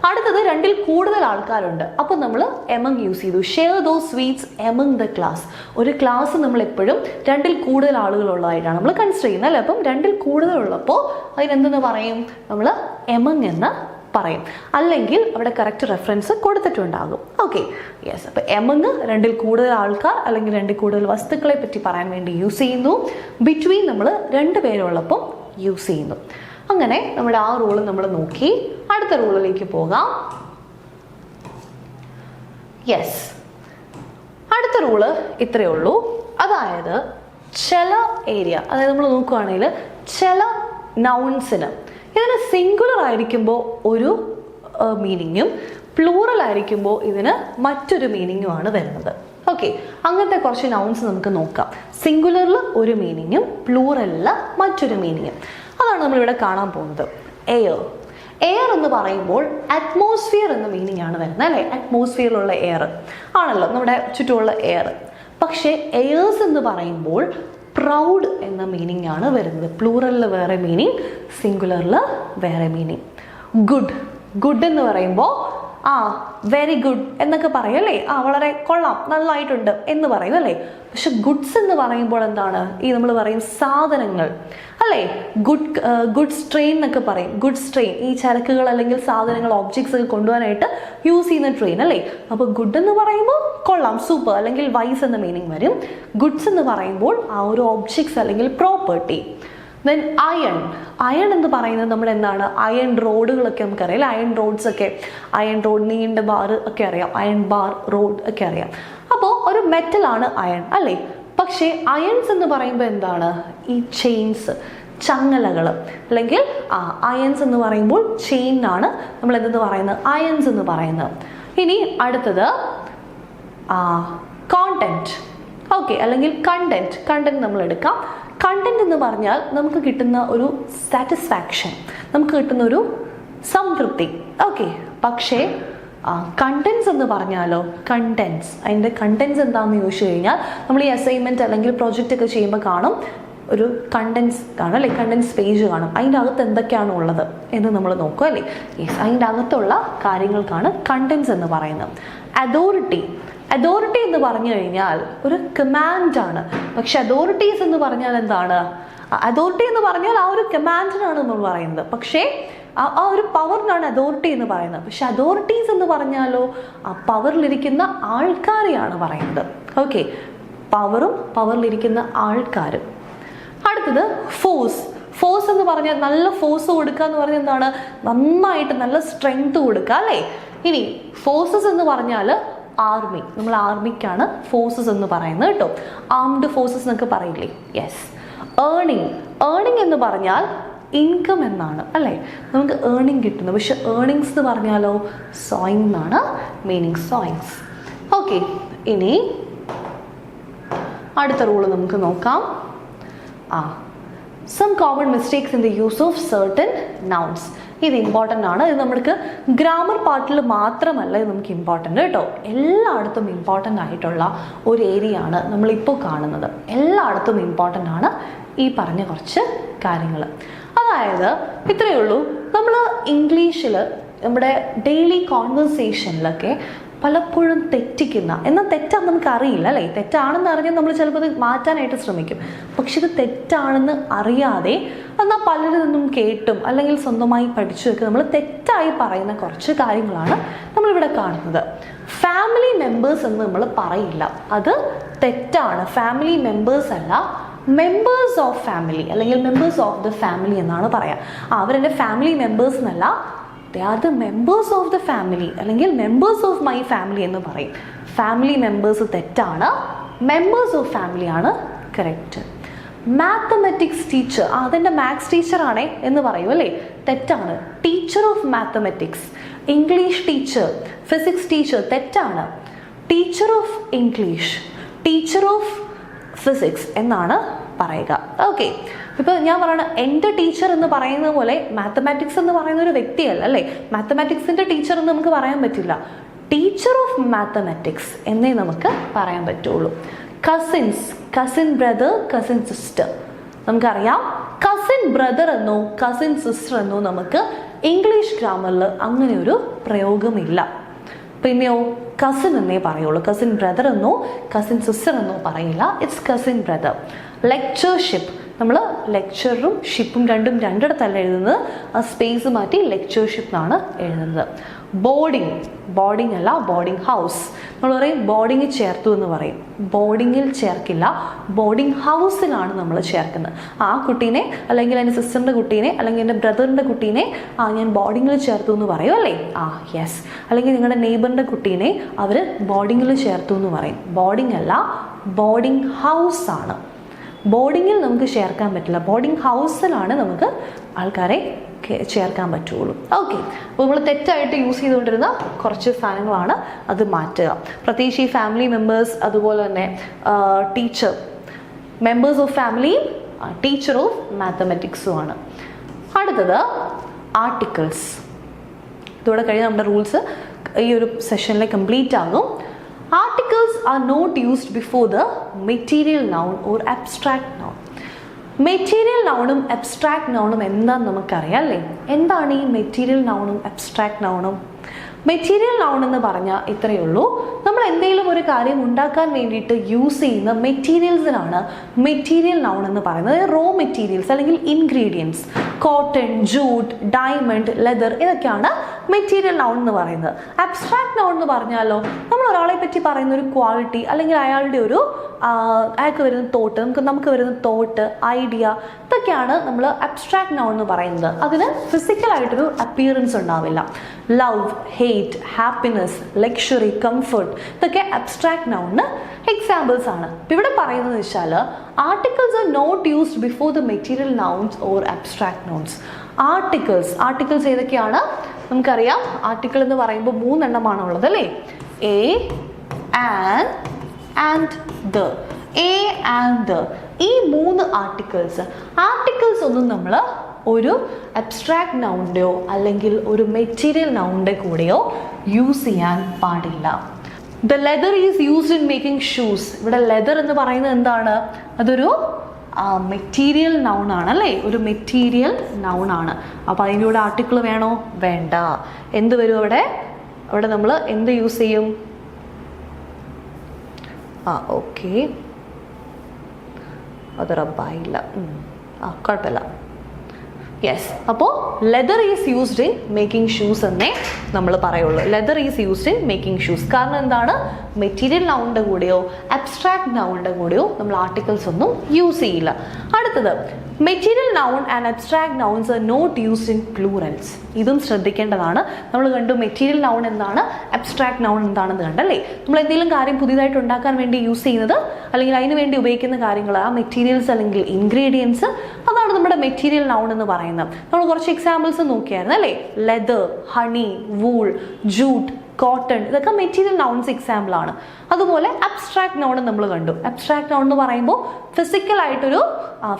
അടുത്തത് രണ്ടിൽ കൂടുതൽ ആൾക്കാരുണ്ട്, അപ്പോൾ നമ്മൾ എമങ് യൂസ് ചെയ്തു. Share those sweets among the class. ഒരു ക്ലാസ് നമ്മൾ എപ്പോഴും രണ്ടിൽ കൂടുതൽ ആളുകളുള്ളതായിട്ടാണ് നമ്മൾ കൺസിഡർ ചെയ്യുന്നത് അല്ലേ. അപ്പം രണ്ടിൽ കൂടുതൽ ഉള്ളപ്പോൾ അതിനെന്തെന്ന് പറയും, നമ്മൾ എമംഗ് എന്ന് പറയും, അല്ലെങ്കിൽ അവിടെ കറക്റ്റ് റെഫറൻസ് കൊടുത്തിട്ടുണ്ടാകും. Okay, yes. അപ്പോൾ എമംഗ് രണ്ടിൽ കൂടുതൽ ആൾക്കാർ അല്ലെങ്കിൽ രണ്ടിൽ കൂടുതൽ വസ്തുക്കളെ പറ്റി പറയാൻ വേണ്ടി യൂസ് ചെയ്യുന്നു. ബിറ്റ്വീൻ നമ്മൾ രണ്ട് പേരുള്ളപ്പോൾ യൂസ് ചെയ്യുന്നു. അങ്ങനെ നമ്മുടെ ആ റൂള് നമ്മൾ നോക്കി. അടുത്ത റൂളിലേക്ക് പോകാം. യെസ്, അടുത്ത റൂള് ഇത്രയേ ഉള്ളൂ. അതായത് ചില ഏരിയ, അതായത് നമ്മൾ നോക്കുകയാണെങ്കിൽ ചില നൗൺസിന് ഇതിന് സിംഗുലർ ആയിരിക്കുമ്പോൾ ഒരു മീനിങ്ങും പ്ലൂറൽ ആയിരിക്കുമ്പോൾ ഇതിന് മറ്റൊരു മീനിങ്ങുമാണ് വരുന്നത്. ഓക്കെ, അങ്ങനത്തെ കുറച്ച് നൗൺസ് നമുക്ക് നോക്കാം. സിംഗുലറിൽ ഒരു മീനിങ്ങും പ്ലൂറലിൽ മറ്റൊരു മീനിങ്ങും. അതാണ് നമ്മളിവിടെ കാണാൻ പോകുന്നത്. എയർ. എയർ എന്ന് പറയുമ്പോൾ അറ്റ്മോസ്ഫിയർ എന്ന മീനിങ് ആണ് വരുന്നത് അല്ലേ. അറ്റ്മോസ്ഫിയറിലുള്ള എയർ ആണല്ലോ നമ്മുടെ ചുറ്റുമുള്ള എയർ. പക്ഷേ എയേഴ്സ് എന്ന് പറയുമ്പോൾ പ്രൗഡ് എന്ന മീനിങ് ആണ് വരുന്നത്. പ്ലൂറലിൽ വേറെ മീനിങ്, സിംഗുലറിൽ വേറെ മീനിങ്. ഗുഡ് എന്ന് പറയുമ്പോൾ വെരി ഗുഡ് എന്നൊക്കെ പറയും അല്ലേ, വളരെ കൊള്ളാം, നന്നായിട്ടുണ്ട് എന്ന് പറയും അല്ലേ. പക്ഷെ ഗുഡ്സ് എന്ന് പറയുമ്പോൾ എന്താണ്, ഈ നമ്മൾ പറയും സാധനങ്ങൾ അല്ലേ, ഗുഡ്സ് ട്രെയിൻ എന്നൊക്കെ പറയും. ഗുഡ്സ് ട്രെയിൻ ഈ ചരക്കുകൾ അല്ലെങ്കിൽ സാധനങ്ങൾ ഒബ്ജക്ട്സ് ഒക്കെ കൊണ്ടുപോകാനായിട്ട് യൂസ് ചെയ്യുന്ന ട്രെയിൻ അല്ലേ. അപ്പോൾ ഗുഡ് എന്ന് പറയുമ്പോൾ കൊള്ളാം, സൂപ്പർ അല്ലെങ്കിൽ വൈസ് എന്ന മീനിങ് വരും. ഗുഡ്സ് എന്ന് പറയുമ്പോൾ ആ ഒരു ഒബ്ജക്ട്സ് അല്ലെങ്കിൽ പ്രോപ്പർട്ടി. ദെൻ അയൺ എന്ന് പറയുന്നത് നമ്മുടെ എന്താണ്, അയൺ റോഡുകളൊക്കെ നമുക്കറിയാം അല്ലേ, അയൺ റോഡ്സ് ഒക്കെ, അയൺ റോഡ്, നീണ്ട ബാർ ഒക്കെ അറിയാം, അയൺ ബാർ റോഡ് ഒക്കെ അറിയാം. അപ്പോൾ ഒരു മെറ്റലാണ് അയൺ അല്ലേ. പക്ഷേ അയൺസ് എന്ന് പറയുമ്പോൾ എന്താണ്, ഈ ചെയിൻസ്, ചങ്ങലകൾ അല്ലെങ്കിൽ അയൺസ് എന്ന് പറയുമ്പോൾ ചെയിനാണ് നമ്മൾ എന്തെന്ന് പറയുന്നത്, അയൺസ് എന്ന് പറയുന്നത്. ഇനി അടുത്തത് കോണ്ടന്റ്, ഓക്കെ, അല്ലെങ്കിൽ കണ്ടന്റ് നമ്മൾ എടുക്കാം. കണ്ടന്റ് എന്ന് പറഞ്ഞാൽ നമുക്ക് കിട്ടുന്ന ഒരു സാറ്റിസ്ഫാക്ഷൻ, നമുക്ക് കിട്ടുന്ന ഒരു സംതൃപ്തി, ഓക്കെ. പക്ഷേ കണ്ടൻസ് എന്ന് പറഞ്ഞാലോ, അതിൻ്റെ കണ്ടൻസ് എന്താണെന്ന് ചോദിച്ചു കഴിഞ്ഞാൽ നമ്മൾ ഈ അസൈൻമെൻറ്റ് അല്ലെങ്കിൽ പ്രൊജക്റ്റ് ഒക്കെ ചെയ്യുമ്പോൾ കാണും, ഒരു കണ്ടൻസ് കാണും അല്ലേ, കണ്ടൻസ് പേജ് കാണും. അതിൻ്റെ അകത്ത് എന്തൊക്കെയാണ് ഉള്ളത് എന്ന് നമ്മൾ നോക്കും അല്ലേ. യെസ്, അതിൻ്റെ അകത്തുള്ള കാര്യങ്ങൾക്കാണ് കണ്ടൻസ് എന്ന് പറയുന്നത്. അതോറിറ്റി എന്ന് പറഞ്ഞു കഴിഞ്ഞാൽ ഒരു കമാൻഡാണ്. പക്ഷെ അതോറിറ്റീസ് എന്ന് പറഞ്ഞാൽ എന്താണ്, അതോറിറ്റി എന്ന് പറഞ്ഞാൽ ആ ഒരു കമാൻഡിനാണ് നമ്മൾ പറയുന്നത്. പക്ഷേ ആ ഒരു പവറിനാണ് അതോറിറ്റി എന്ന് പറയുന്നത്. പക്ഷെ അതോറിറ്റീസ് എന്ന് പറഞ്ഞാലോ ആ പവറിലിരിക്കുന്ന ആൾക്കാരെയാണ് പറയുന്നത്. ഓക്കെ, പവറിലിരിക്കുന്ന ആൾക്കാരും. അടുത്തത് ഫോഴ്സ് എന്ന് പറഞ്ഞാൽ നല്ല ഫോഴ്സ് കൊടുക്കുക എന്ന് പറഞ്ഞാൽ എന്താണ്, നന്നായിട്ട് നല്ല സ്ട്രെങ്ത് കൊടുക്കുക അല്ലേ. ഇനി ഫോഴ്സസ് എന്ന് പറഞ്ഞാൽ ആർമി, നമ്മൾ ആർമിക്കാണ് ഫോഴ്സസ് എന്ന് പറയുന്നത് കേട്ടോ. ആംഡ് ഫോഴ്സസ് എന്നൊക്കെ പറയില്ലേ. യെസ്. ഏർണിംഗ് എന്ന് പറഞ്ഞാൽ ഇൻകം എന്നാണ് അല്ലേ, നമുക്ക് ഏർണിംഗ് കിട്ടുന്നു. പക്ഷെ ഏർണിങ്സ് എന്ന് പറഞ്ഞാലോ സോയിങ് എന്നാണ് മീനിങ്, സോയിങ്സ്. ഓക്കെ, ഇനി അടുത്ത റൂള് നമുക്ക് നോക്കാം. Some common mistakes in the use of certain nouns. ഇത് ഇമ്പോർട്ടൻ്റ് ആണ്. ഇത് നമുക്ക് ഗ്രാമർ പാർട്ടിൽ മാത്രമല്ല ഇത് നമുക്ക് ഇമ്പോർട്ടൻ്റ് കേട്ടോ. എല്ലായിടത്തും ഇമ്പോർട്ടൻ്റ് ആയിട്ടുള്ള ഒരു ഏരിയ ആണ് നമ്മളിപ്പോൾ കാണുന്നത്. എല്ലായിടത്തും ഇമ്പോർട്ടൻ്റ് ആണ് ഈ പറഞ്ഞ കുറച്ച് കാര്യങ്ങൾ. അതായത് ഇത്രയേ ഉള്ളൂ. നമ്മൾ ഇംഗ്ലീഷിൽ നമ്മുടെ ഡെയിലി കോൺവെർസേഷനിലൊക്കെ പലപ്പോഴും തെറ്റിക്കുന്ന, എന്നാൽ തെറ്റാന്ന് നമുക്ക് അറിയില്ല അല്ലേ. തെറ്റാണെന്ന് അറിഞ്ഞാൽ നമ്മൾ ചിലപ്പോൾ അത് മാറ്റാനായിട്ട് ശ്രമിക്കും. പക്ഷെ ഇത് തെറ്റാണെന്ന് അറിയാതെ എന്നാൽ പലരിൽ നിന്നും കേട്ടും അല്ലെങ്കിൽ സ്വന്തമായി പഠിച്ചുമൊക്കെ നമ്മൾ തെറ്റായി പറയുന്ന കുറച്ച് കാര്യങ്ങളാണ് നമ്മളിവിടെ കാണുന്നത്. ഫാമിലി മെമ്പേഴ്സ് എന്ന് നമ്മൾ പറയില്ല, അത് തെറ്റാണ്. ഫാമിലി മെമ്പേഴ്സ് അല്ല, മെമ്പേഴ്സ് ഓഫ് ഫാമിലി അല്ലെങ്കിൽ മെമ്പേഴ്സ് ഓഫ് ദ ഫാമിലി എന്നാണ് പറയാം. അവരെൻ്റെ ഫാമിലി മെമ്പേഴ്സ് എന്നല്ല, they are the members of the family അല്ലെങ്കിൽ മെമ്പേഴ്സ് ഓഫ് മൈ ഫാമിലി എന്ന് പറയും. ഫാമിലി മെമ്പേഴ്സ് തെറ്റാണ്, മെമ്പേഴ്സ് ഓഫ് ഫാമിലി ആണ് കറക്റ്റ്. മാത്തമെറ്റിക്സ് ടീച്ചർ, അതെൻ്റെ മാത്സ് ടീച്ചറാണേ എന്ന് പറയും അല്ലേ, തെറ്റാണ്. Teacher of mathematics, English teacher, physics teacher, തെറ്റാണ്. Teacher of English, teacher of physics എന്നാണ് പറയുക. ഓക്കെ, ഇപ്പോൾ ഞാൻ പറയണ എൻ്റെ ടീച്ചർ എന്ന് പറയുന്ന പോലെ മാത്തമാറ്റിക്സ് എന്ന് പറയുന്ന ഒരു വ്യക്തിയല്ല അല്ലേ. മാത്തമാറ്റിക്സിൻ്റെ ടീച്ചർ എന്ന് നമുക്ക് പറയാൻ പറ്റില്ല. ടീച്ചർ ഓഫ് മാത്തമാറ്റിക്സ് എന്നേ നമുക്ക് പറയാൻ പറ്റുള്ളൂ. കസിൻ ബ്രദർ, കസിൻ സിസ്റ്റർ, നമുക്കറിയാം. കസിൻ ബ്രദർ എന്നോ കസിൻ സിസ്റ്റർ എന്നോ നമുക്ക് ഇംഗ്ലീഷ് ഗ്രാമറിൽ അങ്ങനെ ഒരു പ്രയോഗമില്ല. പിന്നെയോ കസിൻ എന്നേ പറയുള്ളൂ. കസിൻ ബ്രദർ എന്നോ കസിൻ സിസ്റ്റർ എന്നോ പറയില്ല. It's cousin brother. ലെക്ചർഷിപ്പ്, നമ്മൾ ലെക്ചറും ഷിപ്പും രണ്ടിടത്തല്ല എഴുതുന്നത്, ആ സ്പേസ് മാറ്റി ലെക്ചർഷിപ്പ് എന്നാണ് എഴുതുന്നത്. ബോർഡിംഗ് അല്ല, ബോർഡിംഗ് ഹൗസ്. നമ്മൾ പറയും ബോർഡിങ്ങിൽ ചേർത്തു എന്ന് പറയും. ബോർഡിങ്ങിൽ ചേർക്കില്ല, ബോർഡിംഗ് ഹൗസിലാണ് നമ്മൾ ചേർക്കുന്നത്. ആ കുട്ടീനെ അല്ലെങ്കിൽ എൻ്റെ സിസ്റ്ററിൻ്റെ കുട്ടീനെ അല്ലെങ്കിൽ എൻ്റെ ബ്രദറിൻ്റെ കുട്ടീനെ ഞാൻ ബോർഡിങ്ങിൽ ചേർത്തു എന്ന് പറയും അല്ലേ. യെസ്. അല്ലെങ്കിൽ നിങ്ങളുടെ നെയ്ബറിൻ്റെ കുട്ടീനെ അവർ ബോർഡിങ്ങിൽ ചേർത്തു എന്ന് പറയും. ബോർഡിംഗ് അല്ല, ബോർഡിംഗ് ഹൗസ് ആണ്. ബോർഡിങ്ങിൽ നമുക്ക് ചേർക്കാൻ പറ്റില്ല, ബോർഡിംഗ് ഹൗസിലാണ് നമുക്ക് ആൾക്കാരെ ചേർക്കാൻ പറ്റുള്ളൂ. ഓക്കെ, അപ്പോൾ നമ്മൾ തെറ്റായിട്ട് യൂസ് ചെയ്തുകൊണ്ടിരുന്ന കുറച്ച് സാധനങ്ങളാണ്, അത് മാറ്റുക. പ്രത്യേകിച്ച് ഈ ഫാമിലി മെമ്പേഴ്സ്, അതുപോലെ തന്നെ teacher, members of family, teacher of മാത്തമാറ്റിക്സും ആണ്. അടുത്തത് ആർട്ടിക്കിൾസ്. ഇതോടെ കഴിഞ്ഞ് നമ്മുടെ റൂൾസ് ഈ ഒരു സെഷനിൽ കംപ്ലീറ്റ് ആകും. Articles are not used before the material noun or abstract noun. Material നൗണും അബ്സ്ട്രാക്ട് നൗണും എന്താണെന്ന് നമുക്കറിയാം അല്ലേ. എന്താണ് ഈ മെറ്റീരിയൽ നൗണും അബ്സ്ട്രാക്ട് നൗണും? മെറ്റീരിയൽ നൗൺ എന്ന് പറഞ്ഞാൽ ഇത്രയേ ഉള്ളൂ. നമ്മൾ എന്തെങ്കിലും ഒരു കാര്യം ഉണ്ടാക്കാൻ വേണ്ടിയിട്ട് യൂസ് ചെയ്യുന്ന മെറ്റീരിയൽസിനാണ് മെറ്റീരിയൽ നൗൺ എന്ന് പറയുന്നത്. റോ മെറ്റീരിയൽസ് അല്ലെങ്കിൽ ingredients, cotton, jute, diamond, leather, ഇതൊക്കെയാണ് മെറ്റീരിയൽ നൗൺ എന്ന് പറയുന്നത്. അബ്സ്ട്രാക്ട് നൗൺ എന്ന് പറഞ്ഞാലോ, നമ്മൾ ഒരാളെ പറ്റി പറയുന്ന ഒരു ക്വാളിറ്റി അല്ലെങ്കിൽ അയാളുടെ ഒരു അയാൾക്ക് വരുന്ന തോട്ട്, നമുക്ക് വരുന്ന തോട്ട്, ഐഡിയ, ഇതൊക്കെയാണ് നമ്മൾ അബ്സ്ട്രാക്ട് നൗൺ എന്ന് പറയുന്നത്. അതിന് ഫിസിക്കലായിട്ടൊരു അപ്പിയറൻസ് ഉണ്ടാവില്ല. Love, hate, happiness, luxury, comfort, ഇതൊക്കെ അബ്സ്ട്രാക്ട് നൗണിന് എക്സാമ്പിൾസ് ആണ്. ഇവിടെ പറയുന്നത് വെച്ചാൽ articles are not used before the material nouns or abstract nouns. Articles ഏതൊക്കെയാണ് നമുക്കറിയാം. ആർട്ടിക്കിൾ എന്ന് പറയുമ്പോൾ 3 എണ്ണമാണ് ഉള്ളത് അല്ലേ? A, and, the. A and the, ഈ 3 ആർട്ടിക്കിൾസ് ഒന്നും നമ്മൾ ഒരു അബ്സ്ട്രാക്ട് നൗണിൻ്റെയോ അല്ലെങ്കിൽ ഒരു മെറ്റീരിയൽ നൗണിൻ്റെ കൂടെയോ യൂസ് ചെയ്യാൻ പാടില്ല. The leather is used in making shoes. ഇവിടെ ലെതർ എന്ന് പറയുന്നത് എന്താണ്? അതൊരു മെറ്റീരിയൽ നൗൺ ആണ് അല്ലേ? ഒരു മെറ്റീരിയൽ നൗൺ ആണ്. അപ്പോൾ അതിൻ്റെ കൂടെ ആർട്ടിക്കിൾ വേണോ? വേണ്ട. എന്ത് വരും അവിടെ നമ്മൾ എന്ത് യൂസ് ചെയ്യും? ഓക്കെ, അത് റബ്ബായില്ല, കുഴപ്പമില്ല. യെസ്, അപ്പോൾ leather is used in making shoes എന്നേ നമ്മൾ പറയുള്ളൂ. Leather is used in making shoes. കാരണം എന്താണ്? മെറ്റീരിയൽ നൗണിൻ്റെ കൂടെയോ അബ്സ്ട്രാക്ട് നൗണിൻ്റെ കൂടെയോ നമ്മൾ ആർട്ടിക്കിൾസ് ഒന്നും യൂസ് ചെയ്യില്ല. അടുത്തത്, material noun and abstract nouns are not used in plurals. ഇതും ശ്രദ്ധിക്കേണ്ടതാണ്. നമ്മൾ കണ്ടു മെറ്റീരിയൽ നൗൺ എന്താണ്, അബ്സ്ട്രാക്ട് നൗൺ എന്താണെന്ന് കണ്ടല്ലേ? നമ്മൾ എന്തെങ്കിലും കാര്യം പുതിയതായിട്ട് ഉണ്ടാക്കാൻ വേണ്ടി യൂസ് ചെയ്യുന്നത് അല്ലെങ്കിൽ അതിന് വേണ്ടി ഉപയോഗിക്കുന്ന കാര്യങ്ങൾ, ആ മെറ്റീരിയൽസ് അല്ലെങ്കിൽ ഇൻഗ്രീഡിയൻസ്, അതാണ് നമ്മുടെ മെറ്റീരിയൽ നൗൺ എന്ന് പറയുന്നത്. നമ്മൾ കുറച്ച് എക്സാമ്പിൾസ് നോക്കിയായിരുന്നു അല്ലേ? Leather, honey, wool, jute, cotton, ഇതൊക്കെ മെറ്റീരിയൽ നൗൺസ് എക്സാമ്പിൾ ആണ്. അതുപോലെ അബ്സ്ട്രാക്ട് നൗൺ നമ്മൾ കണ്ടു. അബ്സ്ട്രാക്ട് നൗൺ എന്ന് പറയുമ്പോൾ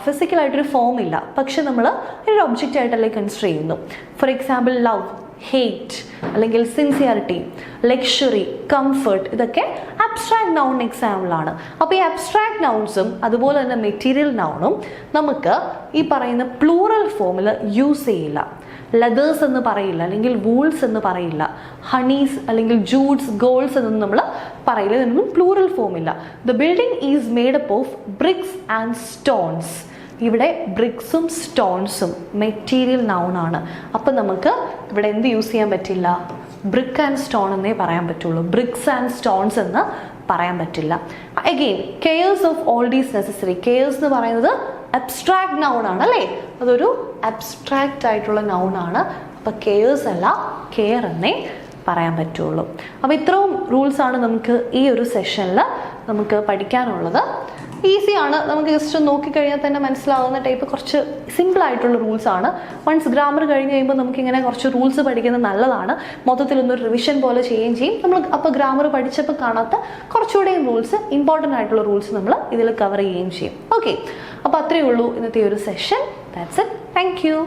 ഫിസിക്കലായിട്ടൊരു ഫോം ഇല്ല, പക്ഷെ നമ്മൾ ഒരു ഒബ്ജക്റ്റ് ആയിട്ടല്ലേ കൺസിഡർ ചെയ്യുന്നു. ഫോർ എക്സാമ്പിൾ ലവ്, ഹേറ്റ്, അല്ലെങ്കിൽ സിൻസിയറിറ്റി, ലക്ഷറി, കംഫർട്ട്, ഇതൊക്കെ അബ്സ്ട്രാക്ട് നൗൺ എക്സാമ്പിൾ ആണ്. അപ്പോൾ ഈ അബ്സ്ട്രാക്ട് നൗൺസും അതുപോലെ തന്നെ മെറ്റീരിയൽ നൗണും നമുക്ക് ഈ പറയുന്ന പ്ലൂറൽ ഫോമിൽ യൂസ് ചെയ്യില്ല. ലെതേഴ്സ് എന്ന് പറയില്ല, അല്ലെങ്കിൽ വൂൾസ് എന്ന് പറയില്ല. ഹണീസ് അല്ലെങ്കിൽ ജൂട്ട്സ്, ഗോൾഡ്സ് എന്നൊന്നും നമ്മൾ പറയില്ല. ഇതിനൊന്നും പ്ലൂറൽ ഫോം ഇല്ല. The building is made up of BRICS and stones. ഇവിടെ ബ്രിക്സും സ്റ്റോൺസും മെറ്റീരിയൽ നൗൺ ആണ്. അപ്പം നമുക്ക് ഇവിടെ എന്ത് യൂസ് ചെയ്യാൻ പറ്റില്ല? ബ്രിക്ക് ആൻഡ് സ്റ്റോൺ എന്നേ പറയാൻ പറ്റുള്ളൂ. ബ്രിക്സ് ആൻഡ് സ്റ്റോൺസ് എന്ന് പറയാൻ പറ്റില്ല. Again, cares of all these necessary. Cares എന്ന് പറയുന്നത് അബ്സ്ട്രാക്ട് നൗൺ ആണ് അല്ലേ? അതൊരു അബ്സ്ട്രാക്റ്റ് ആയിട്ടുള്ള നൗൺ ആണ്. അപ്പം കെയേഴ്സ് അല്ല, കെയർ എന്നേ പറയാൻ പറ്റുള്ളൂ. അപ്പോൾ ഇത്രയും റൂൾസാണ് നമുക്ക് ഈ ഒരു സെഷനിൽ നമുക്ക് പഠിക്കാനുള്ളത്. ഈസിയാണ്, നമുക്ക് ജസ്റ്റ് നോക്കിക്കഴിഞ്ഞാൽ തന്നെ മനസ്സിലാവുന്ന ടൈപ്പ് കുറച്ച് സിമ്പിളായിട്ടുള്ള റൂൾസാണ്. വൺസ് ഗ്രാമർ കഴിഞ്ഞ് കഴിയുമ്പോൾ നമുക്കിങ്ങനെ കുറച്ച് റൂൾസ് പഠിക്കുന്നത് നല്ലതാണ്. മൊത്തത്തിലൊന്നൊരു റിവിഷൻ പോലെ ചെയ്യുകയും ചെയ്യും. നമ്മൾ അപ്പോൾ ഗ്രാമർ പഠിച്ചപ്പോൾ കാണാത്ത കുറച്ചുകൂടെയും റൂൾസ്, ഇമ്പോർട്ടൻ്റ് ആയിട്ടുള്ള റൂൾസ് നമ്മൾ ഇതിൽ കവർ ചെയ്യുകയും ചെയ്യും. ഓക്കെ, അപ്പോൾ അത്രയേ ഉള്ളൂ ഇന്നത്തെ ഒരു session. That's it. Thank you.